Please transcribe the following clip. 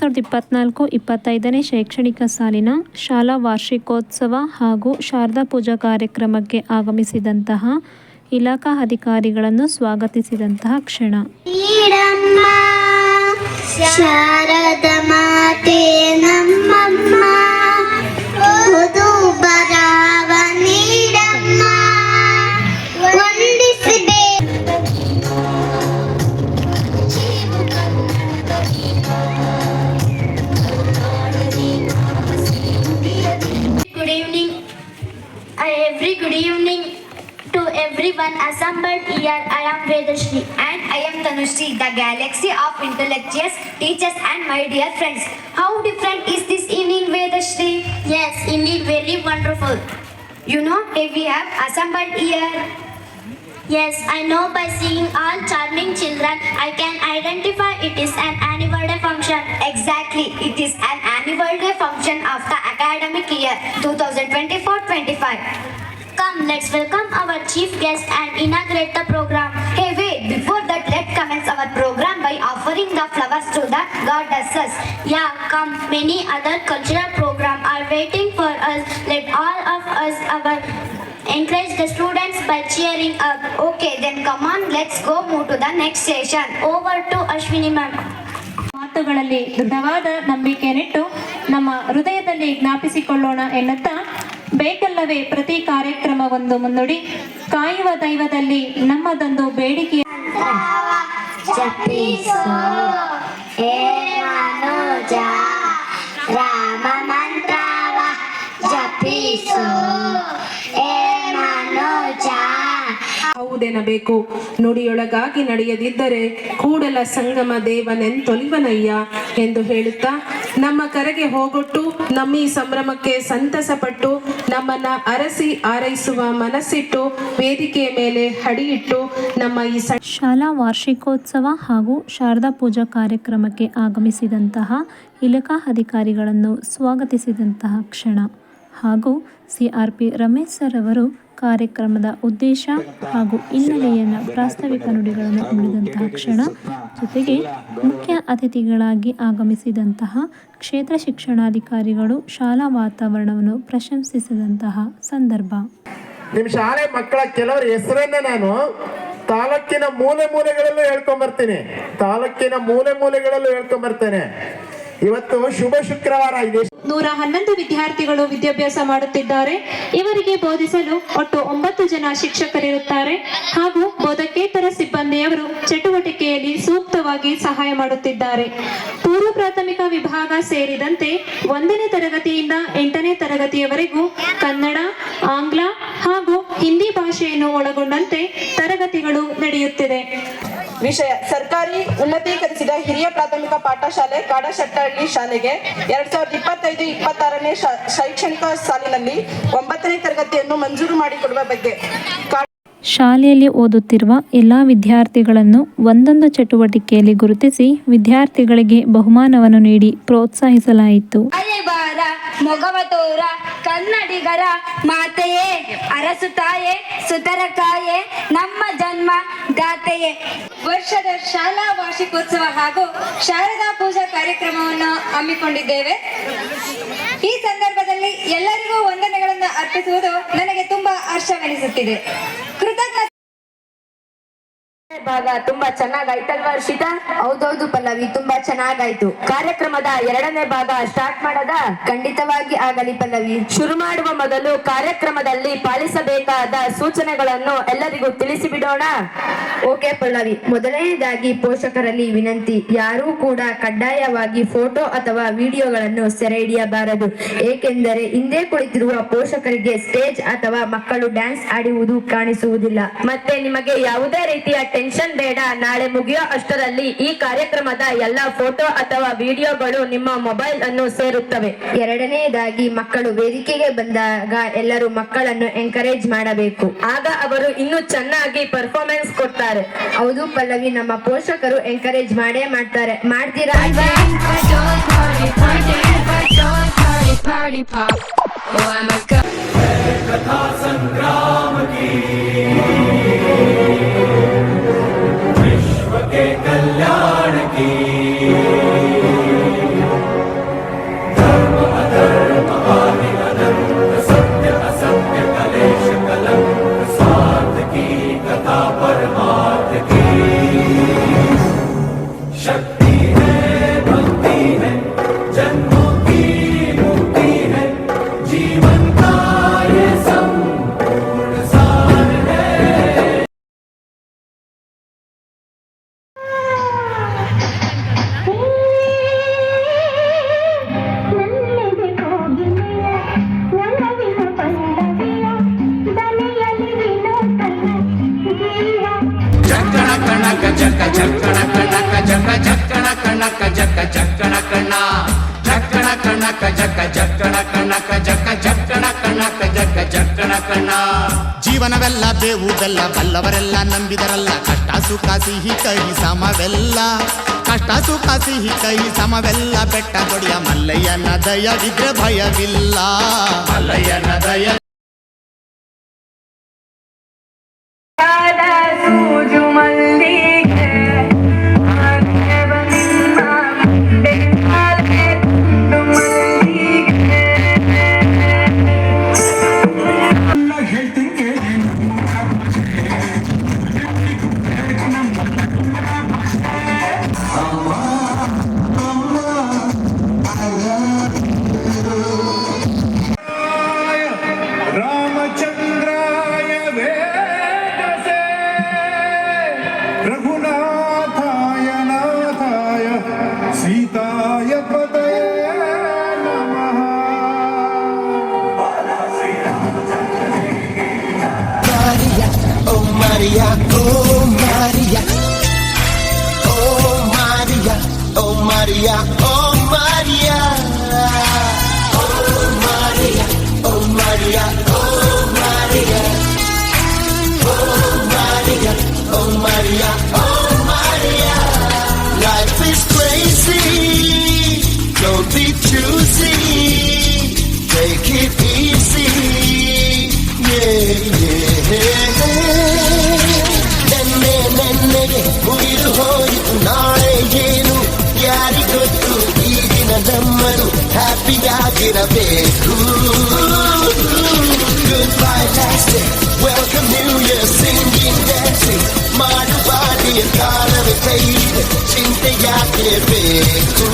2024-25ನೇ ಶೈಕ್ಷಣಿಕ ಸಾಲಿನ ಶಾಲಾ ವಾರ್ಷಿಕೋತ್ಸವ ಹಾಗೂ ಶಾರದಾ ಪೂಜಾ ಕಾರ್ಯಕ್ರಮಕ್ಕೆ ಆಗಮಿಸಿದಂತಹ ಇಲಾಖಾ ಅಧಿಕಾರಿಗಳನ್ನು ಸ್ವಾಗತಿಸಿದಂತಹ ಕ್ಷಣ. ಶಾರದ ಮಾತೆ ನಮ್ಮಮ್ಮ ಓದು ಬರವ ನೀಡಮ್ಮ ವಂದಿಸಿದೆ. Good evening to everyone assembled here. I am Vedashri and I am Tanushri, the galaxy of intellectuals, teachers and my dear friends. How different is this evening, Vedashri? Yes, indeed very wonderful. You know, if we have assembled here. Yes, I know by seeing all charming children, I can identify it is an annual day function. Exactly, it is an annual day function of the academic year 2024-25. Come, let's welcome our chief guest and inaugurate the program. Hey, wait, before that, let's commence our program by offering the flowers to the goddesses. Yeah, come, many other cultural programs are waiting for us. Let all of us encourage the students by cheering up. Okay, then come on, let's go move to the next session. Over to Ashwini ma'am. ಮಾತುಗಳಲ್ಲಿ ದೃಢವಾದ ನಂಬಿಕೆಯನ್ನಿಟ್ಟು ನಮ್ಮ ಹೃದಯದಲ್ಲಿ ಜ್ಞಾಪಿಸಿಕೊಳ್ಳೋಣ ಎನ್ನುತ್ತಾ, ಬೇಕಲ್ಲವೇ ಪ್ರತಿ ಕಾರ್ಯಕ್ರಮವೊಂದು ಮುನ್ನುಡಿ, ಕಾಯುವ ದೈವದಲ್ಲಿ ನಮ್ಮದೊಂದು ಬೇಡಿಕೆ. ರಾಮ ಮಂತ್ರವ ಜಪಿಸೋ ಹೌದೆನಬೇಕು ನುಡಿಯೊಳಗಾಗಿ ನಡೆಯದಿದ್ದರೆ ಕೂಡಲ ಸಂಗಮ ದೇವನೆಂತೊಲಿವನಯ್ಯ ಎಂದು ಹೇಳುತ್ತಾ, ನಮ್ಮ ಕರೆಗೆ ಹೋಗೊಟ್ಟು ನಮ್ಮೀ ಸಂಭ್ರಮಕ್ಕೆ ಸಂತಸಪಟ್ಟು ನಮ್ಮನ್ನ ಅರಸಿ ಆರೈಸುವ ಮನಸ್ಸಿಟ್ಟು ವೇದಿಕೆಯ ಮೇಲೆ ಹಡಿಯಿಟ್ಟು ನಮ್ಮ ಈ ಶಾಲಾ ವಾರ್ಷಿಕೋತ್ಸವ ಹಾಗೂ ಶಾರದಾ ಪೂಜಾ ಕಾರ್ಯಕ್ರಮಕ್ಕೆ ಆಗಮಿಸಿದಂತಹ ಇಲಾಖಾ ಅಧಿಕಾರಿಗಳನ್ನು ಸ್ವಾಗತಿಸಿದಂತಹ ಕ್ಷಣ ಹಾಗೂ CRP ರಮೇಶ್ ಸರ್ ಅವರು ಕಾರ್ಯಕ್ರಮದ ಉದ್ದೇಶ ಹಾಗೂ ಹಿನ್ನೆಲೆಯನ್ನು ಪ್ರಾಸ್ತಾವಿಕ ನುಡಿಗಳನ್ನು ನುಡಿದಂತಹ ಕ್ಷಣ, ಜೊತೆಗೆ ಮುಖ್ಯ ಅತಿಥಿಗಳಾಗಿ ಆಗಮಿಸಿದಂತಹ ಕ್ಷೇತ್ರ ಶಿಕ್ಷಣಾಧಿಕಾರಿಗಳು ಶಾಲಾ ವಾತಾವರಣವನ್ನು ಪ್ರಶಂಸಿಸಿದಂತಹ ಸಂದರ್ಭ. ನಿಮ್ಮ ಶಾಲೆ ಮಕ್ಕಳ ಕೆಲವರ ಹೆಸರನ್ನ ನಾನು ತಾಲೂಕಿನ ಮೂಲೆಗಳಲ್ಲೂ ಹೇಳ್ಕೊಂಬರ್ತೇನೆ. ಇವತ್ತು ಶುಭ ಶುಕ್ರವಾರ ಇದೆ. 111 ವಿದ್ಯಾರ್ಥಿಗಳು ವಿದ್ಯಾಭ್ಯಾಸ ಮಾಡುತ್ತಿದ್ದಾರೆ. ಇವರಿಗೆ ಬೋಧಿಸಲು ಒಟ್ಟು 9 ಜನ ಶಿಕ್ಷಕರಿರುತ್ತಾರೆ ಹಾಗೂ ಬೋಧಕೇತರ ಸಿಬ್ಬಂದಿಯವರು ಚಟುವಟಿಕೆಯಲ್ಲಿ ಸೂಕ್ತವಾಗಿ ಸಹಾಯ ಮಾಡುತ್ತಿದ್ದಾರೆ. ಪೂರ್ವ ಪ್ರಾಥಮಿಕ ವಿಭಾಗ ಸೇರಿದಂತೆ 1ನೇ ತರಗತಿಯಿಂದ 8ನೇ ತರಗತಿಯವರೆಗೂ ಕನ್ನಡ, ಆಂಗ್ಲ ಹಾಗೂ ಹಿಂದಿ ಭಾಷೆಯನ್ನು ಒಳಗೊಂಡಂತೆ ತರಗತಿಗಳು ನಡೆಯುತ್ತಿದೆ. ವಿಷಯ ಸರ್ಕಾರಿ ಉನ್ನತೀಕರಿಸಿದ ಹಿರಿಯ ಪ್ರಾಥಮಿಕ ಪಾಠಶಾಲೆ ಕಾಡಶೆಟ್ಟಹಳ್ಳಿ ಶಾಲೆಗೆ 2025-26ನೇ ಶೈಕ್ಷಣಿಕ ಸಾಲಿನಲ್ಲಿ 9ನೇ ತರಗತಿಯನ್ನು ಮಂಜೂರು ಮಾಡಿಕೊಡುವ ಬಗ್ಗೆ ಶಾಲೆಯಲ್ಲಿ ಓದುತ್ತಿರುವ ಎಲ್ಲ ವಿದ್ಯಾರ್ಥಿಗಳನ್ನು ಒಂದೊಂದು ಚಟುವಟಿಕೆಯಲ್ಲಿ ಗುರುತಿಸಿ ವಿದ್ಯಾರ್ಥಿಗಳಿಗೆ ಬಹುಮಾನವನ್ನು ನೀಡಿ ಪ್ರೋತ್ಸಾಹಿಸಲಾಯಿತು. ಮೊಗವತೋರ ಕನ್ನಡಿಗರ ಮಾತೆಯೇ, ಅರಸುತ್ತಾಯೇ, ಸುತರಕಾಯೇ, ನಮ್ಮ ಜನ್ಮ ದಾತೆಯೇ. ವರ್ಷದ ಶಾಲಾ ವಾರ್ಷಿಕೋತ್ಸವ ಹಾಗೂ ಶಾರದಾ ಪೂಜಾ ಕಾರ್ಯಕ್ರಮವನ್ನು ಹಮ್ಮಿಕೊಂಡಿದ್ದೇವೆ. ಈ ಸಂದರ್ಭದಲ್ಲಿ ಎಲ್ಲರಿಗೂ ವಂದನೆಗಳನ್ನು ಅರ್ಪಿಸುವುದು ನನಗೆ ತುಂಬಾ ಹರ್ಷವೆನಿಸುತ್ತಿದೆ. ಕೃತಜ್ಞತೆ ಭಾಗ ತುಂಬಾ ಚೆನ್ನಾಗಾಯ್ತಲ್ವಾ ಹರ್ಷಿತಾ? ಹೌದೌದು ಪಲ್ಲವಿ, ತುಂಬಾ ಚೆನ್ನಾಗಾಯ್ತು. ಕಾರ್ಯಕ್ರಮದ 2ನೇ ಭಾಗ ಸ್ಟಾರ್ಟ್ ಮಾಡದ? ಖಂಡಿತವಾಗಿ ಆಗಲಿ ಪಲ್ಲವಿ. ಶುರು ಮಾಡುವ ಮೊದಲು ಕಾರ್ಯಕ್ರಮದಲ್ಲಿ ಪಾಲಿಸಬೇಕಾದ ಸೂಚನೆಗಳನ್ನು ಎಲ್ಲರಿಗೂ ತಿಳಿಸಿ ಬಿಡೋಣ. ಓಕೆ ಪಲ್ಲವಿ. ಮೊದಲನೇದಾಗಿ ಪೋಷಕರಲ್ಲಿ ವಿನಂತಿ, ಯಾರೂ ಕೂಡ ಕಡ್ಡಾಯವಾಗಿ ಫೋಟೋ ಅಥವಾ ವಿಡಿಯೋಗಳನ್ನು ಸೆರೆ ಹಿಡಿಯಬಾರದು. ಏಕೆಂದರೆ ಹಿಂದೆ ಕುಳಿತಿರುವ ಪೋಷಕರಿಗೆ ಸ್ಟೇಜ್ ಅಥವಾ ಮಕ್ಕಳು ಡ್ಯಾನ್ಸ್ ಆಡುವುದು ಕಾಣಿಸುವುದಿಲ್ಲ. ಮತ್ತೆ ನಿಮಗೆ ಯಾವುದೇ ರೀತಿಯ ಟೆನ್ಷನ್ ಬೇಡ. ನಾಳೆ ಮುಗಿಯೋ ಅಷ್ಟರಲ್ಲಿ ಈ ಕಾರ್ಯಕ್ರಮದ ಎಲ್ಲ ಫೋಟೋ ಅಥವಾ ವಿಡಿಯೋಗಳು ನಿಮ್ಮ ಮೊಬೈಲ್ ಅನ್ನು ಸೇರುತ್ತವೆ. 2ನೇದಾಗಿ ಮಕ್ಕಳು ವೇದಿಕೆಗೆ ಬಂದಾಗ ಎಲ್ಲರೂ ಮಕ್ಕಳನ್ನು ಎಂಕರೇಜ್ ಮಾಡಬೇಕು. ಆಗ ಅವರು ಇನ್ನೂ ಚೆನ್ನಾಗಿ ಪರ್ಫಾರ್ಮೆನ್ಸ್ ಕೊಡ್ತಾರೆ. ಹೌದು ಪಲ್ಲವಿ, ನಮ್ಮ ಪೋಷಕರು ಎಂಕರೇಜ್ ಮಾಡೇ ಮಾಡ್ತಾರೆ. ಮಾಡ್ತೀರಾ? के कल्याण की ಕಣಕ ಜಕ್ಕ ಜಕ್ಕಣ ಕಣಕ ಜಕ್ಕ ಜಕ್ಕಣ ಕಣಕ ಜಕ್ಕ ಜಕ್ಕಣ ಕಣ. ಜೀವನವೆಲ್ಲ ಬೇವು ಬೆಲ್ಲ ಬಲ್ಲವರೆಲ್ಲ ನಂಬಿದರಲ್ಲ, ಕಷ್ಟ ಸುಖ ಸಿಹಿ ಕಹಿ ಸಮವೆಲ್ಲ, ಕಷ್ಟ ಸುಖ ಸಿಹಿ ಕಹಿ ಸಮವೆಲ್ಲ, ಬೆಟ್ಟ ಕೊಡಿಯ ಮಲ್ಲಯ್ಯನ ದಯವಿದ್ರೆ ಭಯವಿಲ್ಲ, ಮಲ್ಲಯ್ಯನ ದಯ. रामचंद्राय वेदसे रघुनाथाय नाथाय सीताय पतये नमः. Maria, oh Maria, oh Maria, oh Maria, oh Maria, oh Maria, oh Maria, oh Maria, oh Maria, oh Maria, oh Maria, oh Maria. Life is crazy, don't be choosy, take it easy, yeah, yeah. ನೆನ್ನೆಗೆ ಉಯಿರು ಹೋಯಿತು, ನಾಳೆ ಏನು ಯಾರಿಗೊತ್ತು, ಈ ದಿನ ನಮ್ಮದು ಹ್ಯಾಪಿಯಾಗಿರಬೇಕು. Goodbye last day, welcome New Year, singing, dancing, ಮಾಡು ಬಾಡಿಯ ಕಾಲವೇ ಕೈದೆ, ಚಿಂತೆ ಯಾಕೆ ಬೇಕು.